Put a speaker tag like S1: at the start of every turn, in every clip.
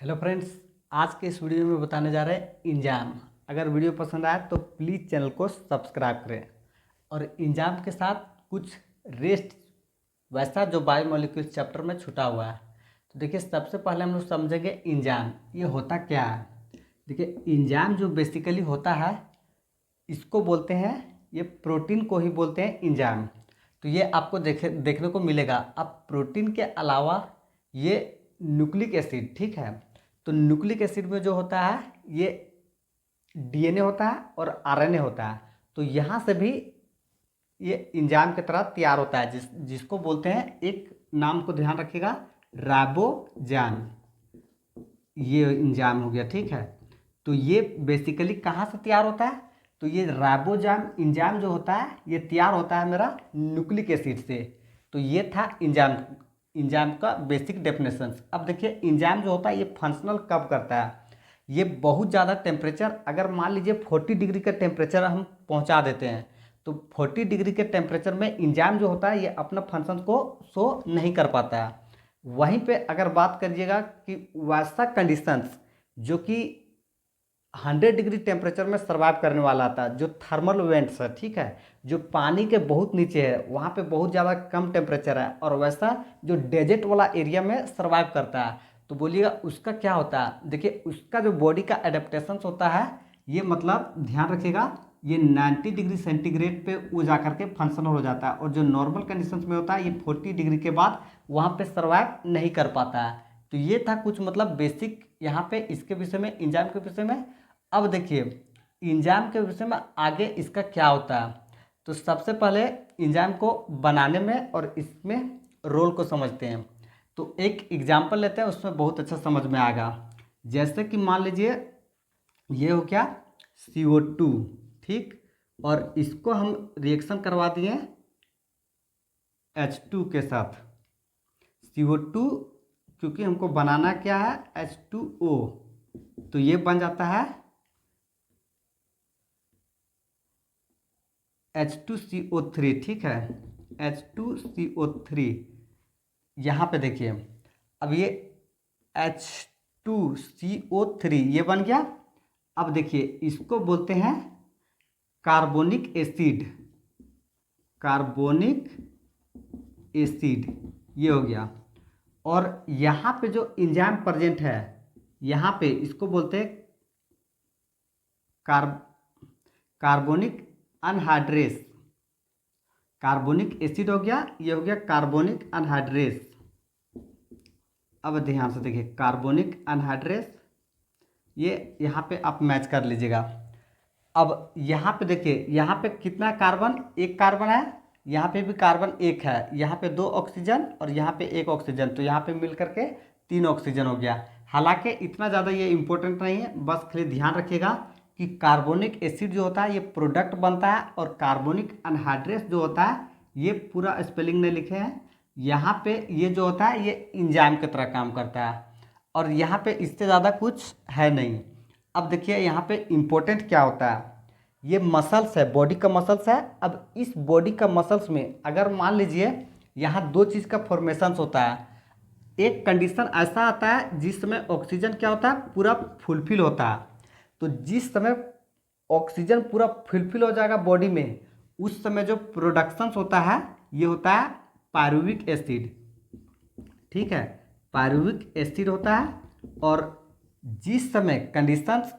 S1: Hello friends, आज के इस वीडियो में बताने जा रहे हैं इंजाम। अगर वीडियो पसंद आए तो प्लीज़ चैनल को सब्सक्राइब करें। और इंजाम के साथ कुछ रेस्ट वैसा जो बायोमोलिक्यूल्स चैप्टर में छुटा हुआ है। तो देखिए, सबसे पहले हम लोग समझेंगे इंजाम ये होता क्या है। देखिए, इंजाम जो बेसिकली होता है इसको बोलते हैं, ये प्रोटीन को ही बोलते हैं इंजाम। तो ये आपको देखने को मिलेगा। अब प्रोटीन के अलावा ये न्यूक्लिक एसिड, ठीक है। तो न्यूक्लिक एसिड में जो होता है ये डीएनए होता है और आरएनए होता है। तो यहाँ से भी ये इंजाम की तरह तैयार होता है, जिसको बोलते हैं, एक नाम को ध्यान रखिएगा, राइबोजाम। ये इंजाम हो गया, ठीक है। तो ये बेसिकली कहाँ से तैयार होता है? तो ये राइबोजाम इंजाम जो होता है ये तैयार होता है मेरा न्यूक्लिक एसिड से। तो ये था इंजाम, इंजाम का बेसिक डेफिनेशन। अब देखिए, इंजाम जो होता है ये फंक्शनल कब करता है? ये बहुत ज़्यादा टेम्परेचर, अगर मान लीजिए 40 डिग्री का टेम्परेचर हम पहुंचा देते हैं, तो 40 डिग्री के टेम्परेचर में इंजाम जो होता है ये अपना फंक्शन को शो नहीं कर पाता है। वहीं पे अगर बात करिएगा कि वैसा कंडीशंस जो कि 100 डिग्री टेम्परेचर में सर्वाइव करने वाला था, जो थर्मल इवेंट्स है, ठीक है, जो पानी के बहुत नीचे है, वहाँ पे बहुत ज़्यादा कम टेम्परेचर है, और वैसा जो डेजर्ट वाला एरिया में सर्वाइव करता है, तो बोलिएगा उसका क्या होता है? देखिए, उसका जो बॉडी का एडेप्टेशन होता है, ये मतलब ध्यान रखिएगा, ये 90 डिग्री सेंटीग्रेड पे वो जा करके फंक्शनल हो जाता है, और जो नॉर्मल कंडीशंस में होता है ये 40 डिग्री के बाद वहाँ पे सर्वाइव नहीं कर पाता है। तो ये था कुछ मतलब बेसिक यहाँ पे इसके विषय में, इंजाम के विषय में। अब देखिए, इंजाम के विषय में आगे इसका क्या होता है। तो सबसे पहले इंजाम को बनाने में और इसमें रोल को समझते हैं। तो एक एग्जाम्पल लेते हैं, उसमें बहुत अच्छा समझ में आएगा। जैसे कि मान लीजिए ये हो क्या, CO2, ठीक, और इसको हम रिएक्शन करवा दिए H2 के साथ। CO2 क्योंकि हमको बनाना क्या है, H2O, तो ये बन जाता है H2CO3, ठीक है, H2CO3। यहाँ पे देखिए, अब ये H2CO3 ये बन गया। अब देखिए, इसको बोलते हैं कार्बोनिक एसिड, कार्बोनिक एसिड, ये हो गया। और यहाँ पे जो एंजाइम प्रेजेंट है, यहाँ पे इसको बोलते हैं कार्बोनिक अनहाइड्रेस, कार्बोनिक एसिड हो गया, ये हो गया कार्बोनिक अनहाइड्रेस। अब ध्यान से देखिए, कार्बोनिक अनहाइड्रेस, ये यहाँ पे आप मैच कर लीजिएगा। अब यहाँ पे देखिए, यहाँ पे कितना कार्बन, एक कार्बन है, यहाँ पे भी कार्बन एक है, यहाँ पे 2 ऑक्सीजन और यहाँ पे 1 ऑक्सीजन, तो यहाँ पे मिल करके 3 ऑक्सीजन हो गया। हालांकि इतना ज़्यादा ये इंपॉर्टेंट नहीं है, बस खाली ध्यान रखिएगा कि कार्बोनिक एसिड जो होता है ये प्रोडक्ट बनता है, और कार्बोनिक अनहाइड्रेस जो होता है, ये पूरा स्पेलिंग नहीं लिखे हैं यहाँ पे, ये जो होता है ये इंजाइम की तरह काम करता है, और यहाँ पे इससे ज़्यादा कुछ है नहीं। अब देखिए, यहाँ पे इम्पोर्टेंट क्या होता है, ये मसल्स है, बॉडी का मसल्स है। अब इस बॉडी का मसल्स में अगर मान लीजिए यहाँ 2 चीज़ का फॉर्मेशंस होता है। एक कंडीशन ऐसा आता है जिस समय ऑक्सीजन क्या होता है, पूरा फुलफिल होता है। तो जिस समय ऑक्सीजन पूरा फुलफिल हो जाएगा बॉडी में, उस समय जो प्रोडक्शन होता है ये होता है पायरुविक एसिड, ठीक है, पायरुविक एसिड होता है। और जिस समय कंडीशंस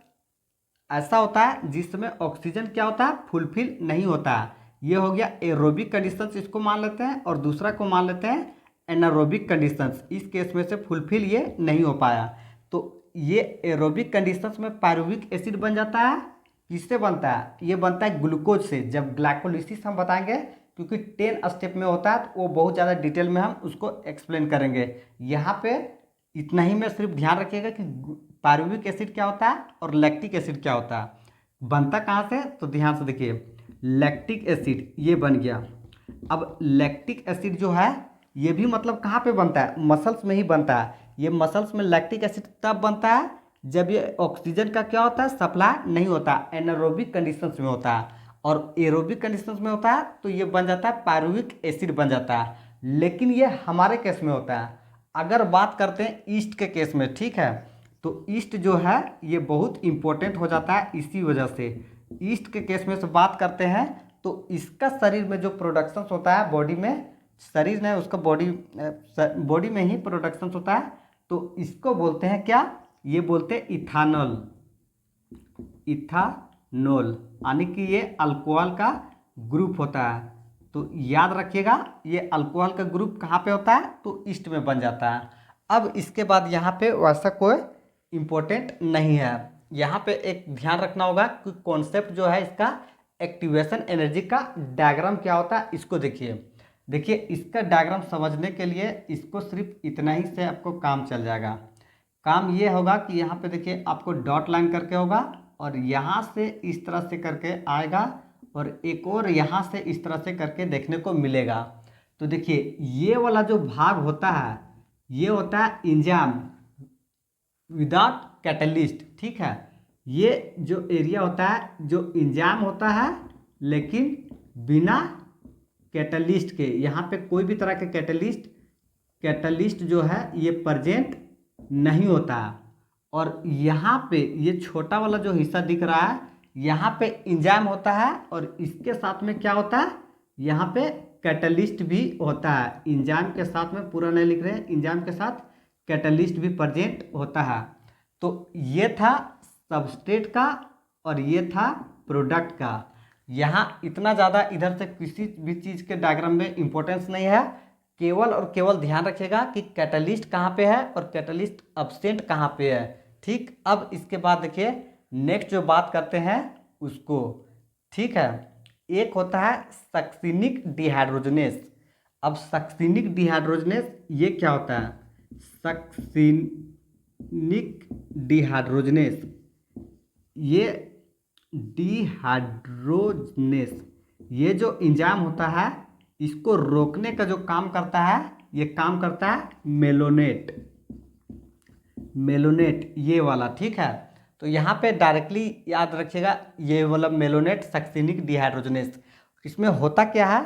S1: ऐसा होता है जिस समय ऑक्सीजन क्या होता है, फुलफिल नहीं होता है, ये हो गया एरोबिक कंडीशंस, इसको मान लेते हैं, और दूसरा को मान लेते हैं एनारोबिक कंडीशंस। इस केस में से फुलफिल ये नहीं हो पाया, तो ये एरोबिक कंडीशंस में पायरुविक एसिड बन जाता है। किससे बनता है? ये बनता है ग्लूकोज से। जब ग्लाइकोलिसिस हम बताएंगे, क्योंकि 10 स्टेप में होता है, तो वो बहुत ज़्यादा डिटेल में हम उसको एक्सप्लेन करेंगे। यहाँ पे इतना ही में सिर्फ ध्यान रखिएगा कि पायरुविक एसिड क्या होता है और लैक्टिक एसिड क्या होता है, बनता कहाँ से। तो ध्यान से देखिए, लैक्टिक एसिड ये बन गया। अब लैक्टिक एसिड जो है ये भी मतलब कहाँ पे बनता है, मसल्स में ही बनता है। ये मसल्स में लैक्टिक एसिड तब बनता है जब ये ऑक्सीजन का क्या होता है, सप्लाई नहीं होता, एनारोबिक कंडीशंस में होता है। और एरोबिक कंडीशंस में होता है तो ये बन जाता है पायरुविक एसिड बन जाता है। लेकिन ये हमारे केस में होता है। अगर बात करते हैं ईस्ट के केस में, ठीक है, तो ईस्ट जो है ये बहुत इम्पोर्टेंट हो जाता है इसी वजह से। ईस्ट के केस में से बात करते हैं तो इसका शरीर में जो प्रोडक्शन होता है बॉडी में, शरीर है उसका बॉडी में ही प्रोडक्शन होता है, तो इसको बोलते हैं क्या, ये बोलते हैं इथानॉल। इथानॉल यानी कि ये अल्कोहल का ग्रुप होता है। तो याद रखिएगा ये अल्कोहल का ग्रुप कहाँ पे होता है, तो ईस्ट में बन जाता है। अब इसके बाद यहाँ पे वैसा कोई इम्पोर्टेंट नहीं है। यहाँ पे एक ध्यान रखना होगा कि कॉन्सेप्ट जो है इसका एक्टिवेशन एनर्जी का डायग्राम क्या होता है, इसको देखिए इसका डायग्राम समझने के लिए इसको सिर्फ इतना ही से आपको काम चल जाएगा। काम ये होगा कि यहाँ पे देखिए आपको डॉट लाइन करके होगा और यहाँ से इस तरह से करके आएगा और एक और यहाँ से इस तरह से करके देखने को मिलेगा। तो देखिए ये वाला जो भाग होता है ये होता है एंजाइम विदाउट कैटलिस्ट, ठीक है। ये जो एरिया होता है जो एंजाइम होता है लेकिन बिना कैटलिस्ट के, यहाँ पे कोई भी तरह के कैटलिस्ट जो है ये प्रेजेंट नहीं होता है। और यहाँ पे ये छोटा वाला जो हिस्सा दिख रहा है यहाँ पे एंजाइम होता है और इसके साथ में क्या होता है, यहाँ पे कैटलिस्ट भी होता है। एंजाइम के साथ में पूरा नहीं लिख रहे हैं, एंजाइम के साथ कैटलिस्ट भी प्रेजेंट होता है। तो ये था सबस्ट्रेट का और ये था प्रोडक्ट का। यहाँ इतना ज़्यादा इधर से किसी भी चीज़ के डायग्राम में इंपॉर्टेंस नहीं है, केवल और केवल ध्यान रखिएगा कि कैटलिस्ट कहाँ पे है और कैटलिस्ट अब्सेंट कहाँ पे है, ठीक। अब इसके बाद देखिए नेक्स्ट जो बात करते हैं उसको, ठीक है। एक होता है सक्सिनिक डिहाइड्रोजनेस। अब सक्सिनिक डिहाइड्रोजनेस ये क्या होता है, सक्सिनिक डिहाइड्रोजनेस, ये डिहाइड्रोजनेस ये जो एंजाइम होता है इसको रोकने का जो काम करता है ये काम करता है मेलोनेट ये वाला, ठीक है। तो यहाँ पे डायरेक्टली याद रखिएगा ये वाला मेलोनेट सक्सिनिक डिहाइड्रोजनेस। इसमें होता क्या है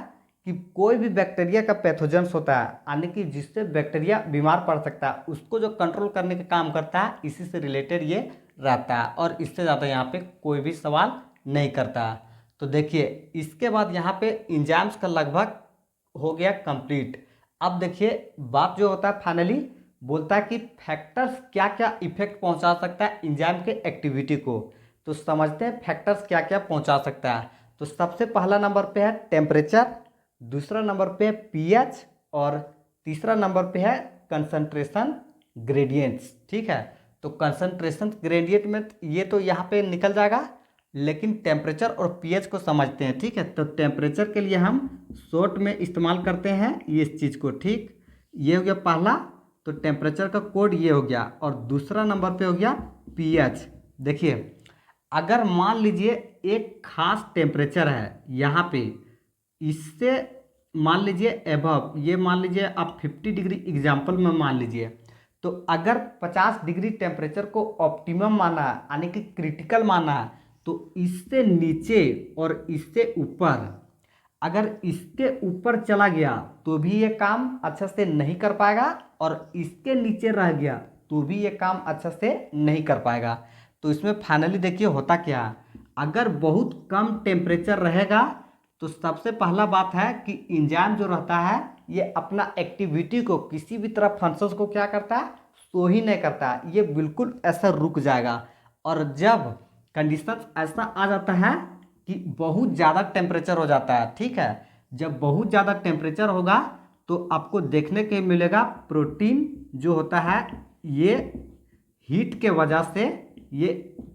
S1: कि कोई भी बैक्टीरिया का पैथोजेंस होता है यानी कि जिससे बैक्टीरिया बीमार पड़ सकता है उसको जो कंट्रोल करने का काम करता है, इसी से रिलेटेड ये रहता है और इससे ज़्यादा यहाँ पे कोई भी सवाल नहीं करता है। तो देखिए इसके बाद यहाँ पे एंजाइम्स का लगभग हो गया कंप्लीट। अब देखिए बात जो होता है फाइनली बोलता है कि फैक्टर्स क्या क्या इफेक्ट पहुंचा सकता है एंजाइम के एक्टिविटी को। तो समझते हैं फैक्टर्स क्या क्या पहुंचा सकता है। तो सबसे पहला नंबर पे है टेम्परेचर, दूसरा नंबर पे है पीएच और तीसरा नंबर पे है कंसंट्रेशन ग्रेडियंट्स, ठीक है। तो कंसंट्रेशन ग्रेडियंट में ये तो यहाँ पे निकल जाएगा, लेकिन टेम्परेचर और पीएच को समझते हैं, ठीक है। तो टेम्परेचर के लिए हम शॉर्ट में इस्तेमाल करते हैं ये इस चीज़ को, ठीक। ये हो गया पहला, तो टेम्परेचर का कोड ये हो गया और दूसरा नंबर पे हो गया पीएच। देखिए अगर मान लीजिए एक खास टेम्परेचर है यहाँ पे, इससे मान लीजिए एबव, ये मान लीजिए आप 50 डिग्री एग्जाम्पल में मान लीजिए, तो अगर 50 डिग्री टेम्परेचर को ऑप्टिमम माना है यानी कि क्रिटिकल माना है, तो इससे नीचे और इससे ऊपर, अगर इसके ऊपर चला गया तो भी ये काम अच्छा से नहीं कर पाएगा और इसके नीचे रह गया तो भी ये काम अच्छा से नहीं कर पाएगा। तो इसमें फाइनली देखिए होता क्या है, अगर बहुत कम टेम्परेचर रहेगा तो सबसे पहला बात है कि एंजाइम जो रहता है ये अपना एक्टिविटी को, किसी भी तरह फंक्शंस को क्या करता है, सो ही नहीं करता, ये बिल्कुल ऐसा रुक जाएगा। और जब कंडीशन ऐसा आ जाता है कि बहुत ज़्यादा टेम्परेचर हो जाता है, ठीक है, जब बहुत ज़्यादा टेम्परेचर होगा तो आपको देखने के मिलेगा प्रोटीन जो होता है ये हीट के वजह से ये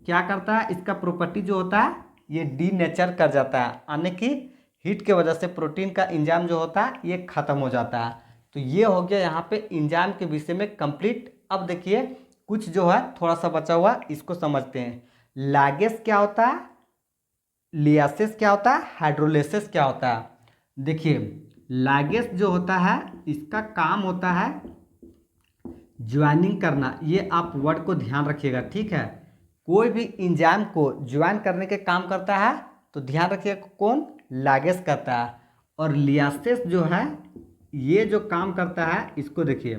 S1: क्या करता है, इसका प्रॉपर्टी जो होता है ये डीनेचर कर जाता है, यानी कि हीट के वजह से प्रोटीन का एंजाइम जो होता है ये ख़त्म हो जाता है। तो ये हो गया यहाँ पे एंजाइम के विषय में कंप्लीट। अब देखिए कुछ जो है थोड़ा सा बचा हुआ इसको समझते हैं। लैगेस क्या होता है, लियासिस क्या होता है, हाइड्रोलिसिस क्या होता है। देखिए लैगेस जो होता है इसका काम होता है ज्वाइनिंग करना, ये आप वर्ड को ध्यान रखिएगा, ठीक है। कोई भी एंजाइम को ज्वाइन करने के काम करता है तो ध्यान रखिएगा कौन, लैगेस करता है। और लियासिस जो है ये जो काम करता है इसको देखिए,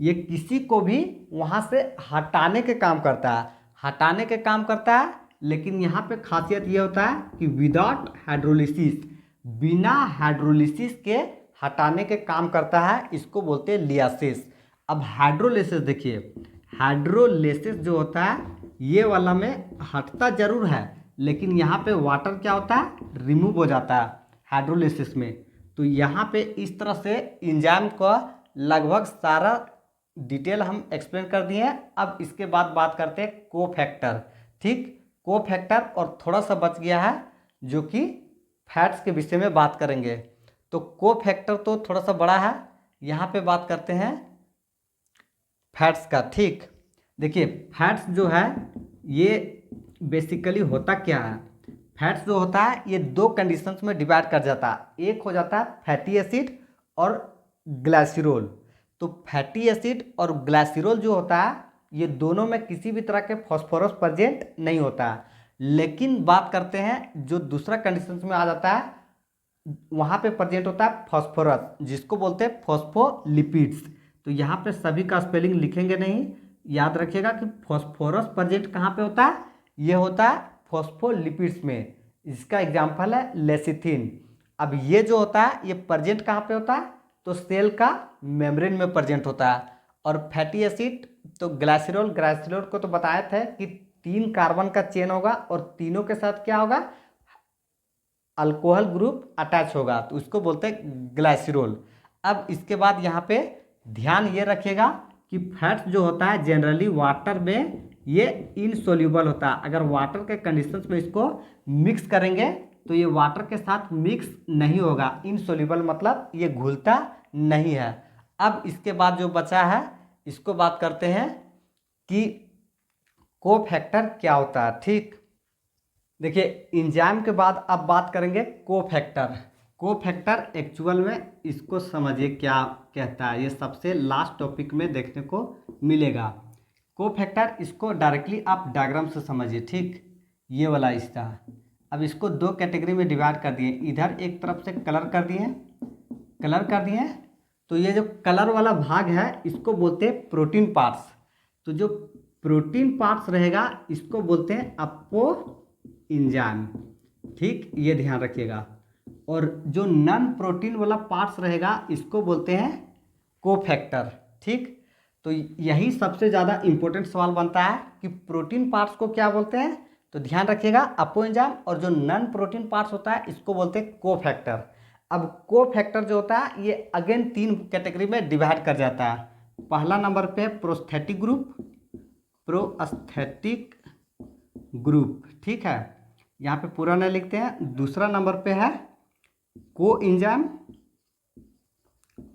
S1: ये किसी को भी वहाँ से हटाने के काम करता है, हटाने के काम करता है। लेकिन यहाँ पे खासियत ये होता है कि विदाउट हाइड्रोलिसिस, बिना हाइड्रोलिसिस के हटाने के काम करता है, इसको बोलते हैं लियासिस। अब हाइड्रोलिसिस देखिए, हाइड्रोलिसिस जो होता है ये वाला में हटता जरूर है, लेकिन यहाँ पे वाटर क्या होता है, रिमूव हो जाता है हाइड्रोलिसिस में। तो यहाँ पे इस तरह से एंजाइम का लगभग सारा डिटेल हम एक्सप्लेन कर दिए हैं। अब इसके बाद बात करते हैं कोफैक्टर। ठीक, कोफैक्टर और थोड़ा सा बच गया है जो कि फैट्स के विषय में बात करेंगे। तो कोफैक्टर तो थोड़ा सा बड़ा है, यहाँ पे बात करते हैं फैट्स का। ठीक, देखिए फैट्स जो है ये बेसिकली होता क्या है। फैट्स जो होता है ये दो कंडीशंस में डिवाइड कर जाता है, एक हो जाता है फैटी एसिड और ग्लाइसरॉल। तो फैटी एसिड और ग्लाइसरॉल जो होता है ये दोनों में किसी भी तरह के फॉस्फोरस प्रेजेंट नहीं होता है। लेकिन बात करते हैं जो दूसरा कंडीशंस में आ जाता है, वहाँ पे प्रेजेंट होता है फॉस्फोरस, जिसको बोलते हैं फॉस्फोलिपिड्स। तो यहाँ पे सभी का स्पेलिंग लिखेंगे नहीं, याद रखिएगा कि फॉस्फोरस प्रेजेंट कहाँ पे होता है, ये होता है फॉस्फोलिपिड्स में। इसका एग्जाम्पल है लेसिथिन। अब ये जो होता है ये प्रेजेंट कहाँ पे होता है, तो सेल का मेम्ब्रेन में प्रेजेंट होता है। और फैटी एसिड तो ग्लाइसरॉल, ग्लाइसरॉल को तो बताए थे कि 3 कार्बन का चेन होगा और तीनों के साथ क्या होगा, अल्कोहल ग्रुप अटैच होगा, तो उसको बोलते हैं ग्लाइसरॉल। अब इसके बाद यहाँ पे ध्यान ये रखिएगा कि फैट्स जो होता है जनरली वाटर में ये इनसोल्यूबल होता है। अगर वाटर के कंडीशंस में इसको मिक्स करेंगे तो ये वाटर के साथ मिक्स नहीं होगा। इनसोल्यूबल मतलब ये घुलता नहीं है। अब इसके बाद जो बचा है इसको बात करते हैं कि कोफैक्टर क्या होता है। ठीक, देखिए एंजाइम के बाद अब बात करेंगे कोफैक्टर। कोफैक्टर एक्चुअल में इसको समझिए क्या कहता है, ये सबसे लास्ट टॉपिक में देखने को मिलेगा। कोफैक्टर इसको डायरेक्टली आप डायग्राम से समझिए। ठीक, ये वाला हिस्सा, अब इसको 2 कैटेगरी में डिवाइड कर दिए, इधर एक तरफ से कलर कर दिए, कलर कर दिए। तो ये जो कलर वाला भाग है इसको बोलते हैं प्रोटीन पार्ट्स। तो जो प्रोटीन पार्ट्स रहेगा इसको बोलते हैं अप्पो एंजाइम। ठीक, ये ध्यान रखिएगा। और जो नॉन प्रोटीन वाला पार्ट्स रहेगा इसको बोलते हैं कोफैक्टर। ठीक, तो यही सबसे ज़्यादा इम्पोर्टेंट सवाल बनता है कि प्रोटीन पार्ट्स को क्या बोलते हैं, तो ध्यान रखिएगा अप्पो एंजाइम। और जो नॉन प्रोटीन पार्ट्स होता है इसको बोलते हैं कोफैक्टर। अब कोफैक्टर जो होता है ये अगेन 3 कैटेगरी में डिवाइड कर जाता है। पहला नंबर पे प्रोस्थेटिक ग्रुप, प्रोस्थेटिक ग्रुप। ठीक है, यहाँ पे पूरा नहीं लिखते हैं। दूसरा नंबर पे है को एंजाइम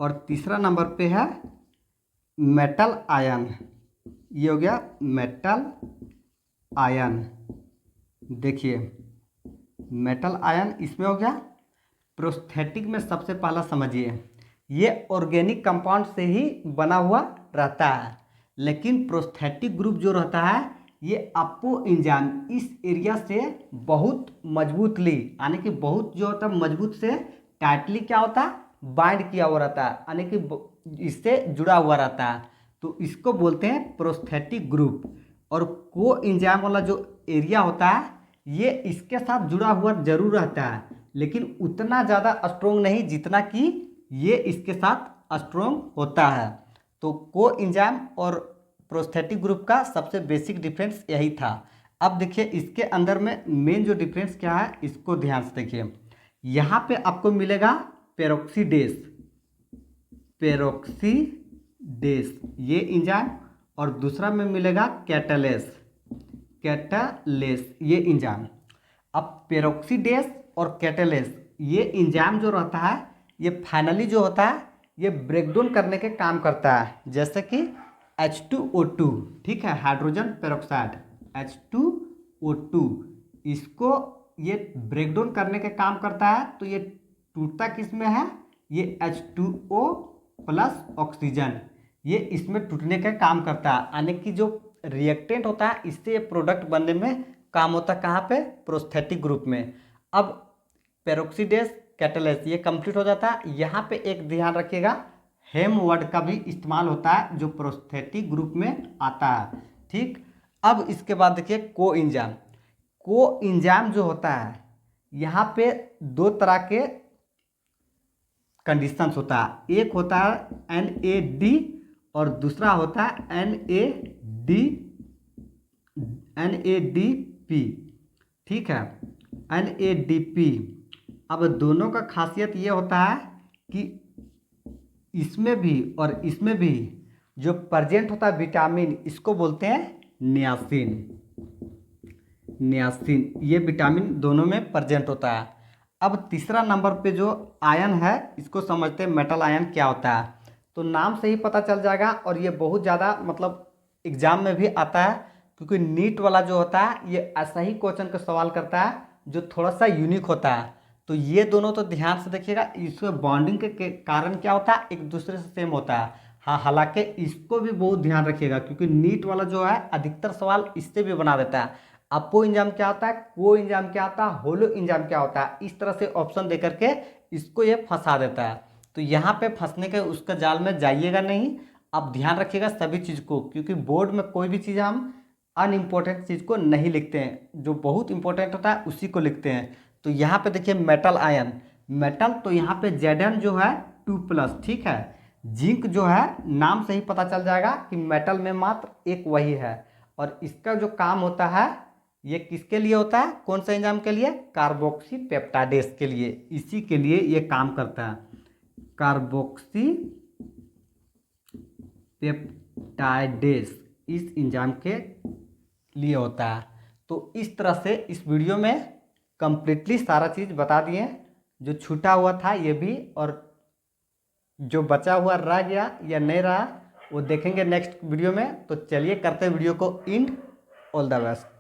S1: और तीसरा नंबर पे है मेटल आयन। ये हो गया मेटल आयन। देखिए मेटल आयन इसमें हो गया। प्रोस्थेटिक में सबसे पहला समझिए ये ऑर्गेनिक कंपाउंड से ही बना हुआ रहता है, लेकिन प्रोस्थेटिक ग्रुप जो रहता है ये अप्पो एंजाइम इस एरिया से बहुत मजबूतली, यानी कि बहुत जो होता है मजबूत से टाइटली क्या होता है, बाइंड किया हुआ रहता है, यानी कि इससे जुड़ा हुआ रहता है। तो इसको बोलते हैं प्रोस्थेटिक ग्रुप। और को एंजाइम वाला जो एरिया होता है ये इसके साथ जुड़ा हुआ जरूर रहता है, लेकिन उतना ज़्यादा स्ट्रोंग नहीं जितना कि ये इसके साथ स्ट्रोंग होता है। तो को एंजाइम और प्रोस्थेटिक ग्रुप का सबसे बेसिक डिफरेंस यही था। अब देखिए इसके अंदर में मेन जो डिफरेंस क्या है इसको ध्यान से देखिए। यहाँ पे आपको मिलेगा पेरोक्सीडेस, पेरोक्सीडेस ये एंजाइम, और दूसरा में मिलेगा कैटालेस, कैटालेस ये एंजाइम। अब पेरोक्सीडेस और कैटालेस ये एंजाइम जो रहता है ये फाइनली जो होता है ये ब्रेकडाउन करने के काम करता है, जैसे कि H2O2। ठीक है, हाइड्रोजन पेरोक्साइड H2O2 इसको ये ब्रेकडाउन करने के काम करता है। तो ये टूटता किस में है, ये H2O प्लस ऑक्सीजन, ये इसमें टूटने का काम करता है, यानी कि जो रिएक्टेंट होता है इससे ये प्रोडक्ट बनने में काम होता है। कहाँ पे, प्रोस्थेटिक ग्रुप में। अब पेरोक्सीडेस कैटालेस ये कंप्लीट हो जाता है। यहाँ पे एक ध्यान रखिएगा हेम वर्ड का भी इस्तेमाल होता है जो प्रोस्थेटिक ग्रुप में आता है। ठीक, अब इसके बाद देखिए को इंजाम जो होता है, यहाँ पे दो तरह के कंडीशंस होता है। एक होता है NAD और दूसरा होता है NADP। ठीक है, NADP। अब दोनों का खासियत ये होता है कि इसमें भी और इसमें भी जो प्रेजेंट होता है विटामिन, इसको बोलते हैं नियासिन। ये विटामिन दोनों में प्रेजेंट होता है। अब तीसरा नंबर पे जो आयन है, इसको समझते हैं मेटल आयन क्या होता है। तो नाम से ही पता चल जाएगा, और ये बहुत ज़्यादा मतलब एग्जाम में भी आता है, क्योंकि नीट वाला जो होता है ये ऐसा ही क्वेश्चन का सवाल करता है जो थोड़ा सा यूनिक होता है। तो ये दोनों तो ध्यान से देखिएगा, इसमें बॉन्डिंग के कारण क्या होता है, एक दूसरे से सेम होता है। हाँ, हालांकि इसको भी बहुत ध्यान रखिएगा, क्योंकि नीट वाला जो है अधिकतर सवाल इससे भी बना देता है। अप्पो इंजाम क्या होता है, को इंजाम क्या होता है, होलो इंजाम क्या होता है, इस तरह से ऑप्शन दे करके इसको ये फंसा देता है। तो यहाँ पे फंसने के उसका जाल में जाइएगा नहीं। आप ध्यान रखिएगा सभी चीज़ को, क्योंकि बोर्ड में कोई भी चीज़ हम अनइम्पोर्टेंट चीज़ को नहीं लिखते हैं, जो बहुत इंपॉर्टेंट होता है उसी को लिखते हैं। तो यहाँ पे देखिए मेटल आयन, मेटल तो यहाँ पे Zn जो है 2+। ठीक है, जिंक जो है नाम से ही पता चल जाएगा कि मेटल में मात्र एक वही है, और इसका जो काम होता है ये किसके लिए होता है, कौन सा एंजाइम के लिए, कार्बोक्सी पेप्टाइडेस के लिए, इसी के लिए ये काम करता है। कार्बोक्सी पेप्टाइडेस इस एंजाइम के लिए होता है। तो इस तरह से इस वीडियो में कंप्लीटली सारा चीज़ बता दिए, जो छूटा हुआ था ये भी, और जो बचा हुआ रह गया या नहीं रहा वो देखेंगे नेक्स्ट वीडियो में। तो चलिए करते हैं वीडियो को एंड। All the best.